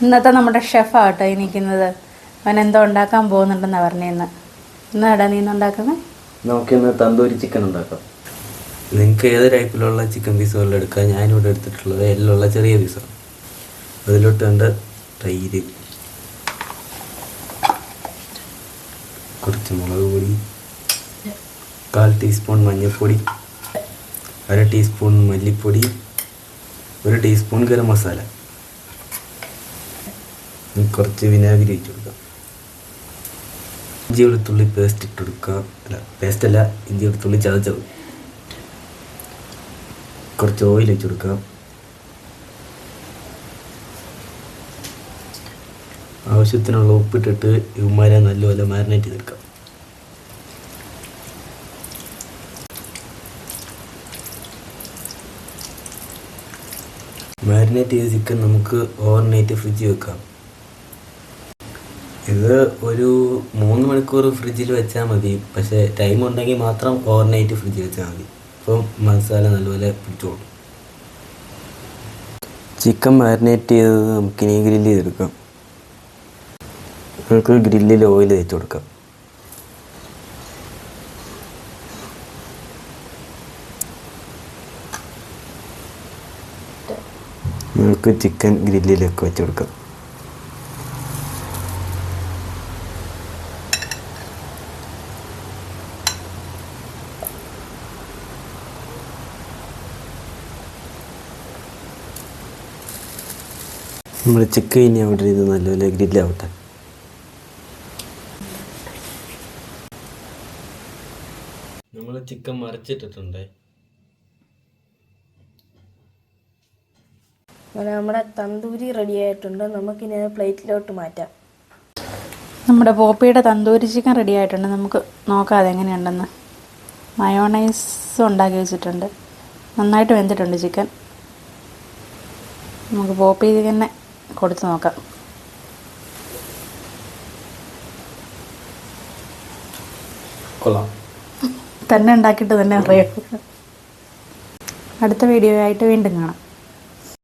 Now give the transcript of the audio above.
ഇന്നത്തെ നമ്മുടെ ഷെഫാട്ടോ ഈ നിൽക്കുന്നത്. അവൻ എന്തോ ഉണ്ടാക്കാൻ പോകുന്നുണ്ടെന്നാണ് പറഞ്ഞിരുന്നത്. എന്നാടാ നീ ഇന്നുണ്ടാക്കുന്നത്? നമുക്കിന്ന് തന്തൂരി ചിക്കൻ ഉണ്ടാക്കാം. നിങ്ങൾക്ക് ഏത് ടൈപ്പിലുള്ള ചിക്കൻ പീസുകളിൽ എടുക്കാം. ഞാനിവിടെ എടുത്തിട്ടുള്ളത് എല്ലുള്ള ചെറിയ പീസാണ്. അതിലോട്ട് വേണ്ട തൈര്, കുറച്ച് മുളക് പൊടി, 1/4 ടീസ്പൂൺ മഞ്ഞൾപ്പൊടി, 1/2 ടീസ്പൂൺ മല്ലിപ്പൊടി, 1 ടീസ്പൂൺ ഗരം മസാല, കുറച്ച് വിനാഗിരി വെച്ച് കൊടുക്കാം. ഇഞ്ചി വെളുത്തുള്ളി പേസ്റ്റ് ഇട്ട് കൊടുക്കുക. പേസ്റ്റല്ല, ഇഞ്ചി വെളുത്തുള്ളി ചതച്ചത്. കുറച്ച് ഓയിൽ വെച്ച് കൊടുക്കാം. ആവശ്യത്തിനുള്ള ഉപ്പിട്ടിട്ട് ഇവന്മാരെ നല്ലപോലെ മാരിനേറ്റ് ചെയ്തെടുക്കാം. മാരിനേറ്റ് ചെയ്ത ചിക്കൻ നമുക്ക് ഓവർനൈറ്റ് ഫ്രിഡ്ജിൽ വെക്കാം. ഇത് ഒരു 3 മണിക്കൂർ ഫ്രിഡ്ജിൽ വെച്ചാൽ മതി. പക്ഷേ ടൈം ഉണ്ടെങ്കിൽ മാത്രം ഓവർനൈറ്റ് ഫ്രിഡ്ജിൽ വെച്ചാൽ മതി. അപ്പം മസാല നല്ലപോലെ പിടിച്ചോളും. ചിക്കൻ മാരിനേറ്റ് ചെയ്തത് നമുക്കിനി ഗ്രില്ല് ചെയ്തെടുക്കാം. നമുക്ക് ഗ്രില്ലിൽ ഓയിൽ തേച്ച് കൊടുക്കാം. നമുക്ക് ചിക്കൻ ഗ്രില്ലിലൊക്കെ വെച്ച് കൊടുക്കാം. നമ്മൾ ചിക്കൻ ഇനി ഓർഡർ ചെയ്ത് നല്ലപോലെ ഗ്രില്ലാവട്ടെ. നമ്മൾ ചിക്കൻ മറിച്ചിട്ടിട്ടുണ്ട്. നമ്മുടെ തന്തൂരി റെഡി ആയിട്ടുണ്ട്. നമുക്കിനി പ്ലേറ്റിലോട്ട് മാറ്റാം. നമ്മുടെ പോപ്പിയുടെ തന്തൂരി ചിക്കൻ റെഡി ആയിട്ടുണ്ട്. നമുക്ക് നോക്കാം അതെങ്ങനെയുണ്ടെന്ന്. മയോണൈസ് ഉണ്ടാക്കി വെച്ചിട്ടുണ്ട്. നന്നായിട്ട് വെന്തിട്ടുണ്ട് ചിക്കൻ. നമുക്ക് പോപ്പി ചിക്കനെ കൊടുത്ത് നോക്കാം. കൊള്ളാം. തന്നെ ഉണ്ടാക്കിയിട്ട് തന്നെ അറിയാം. അടുത്ത വീഡിയോ ആയിട്ട് വീണ്ടും കാണാം.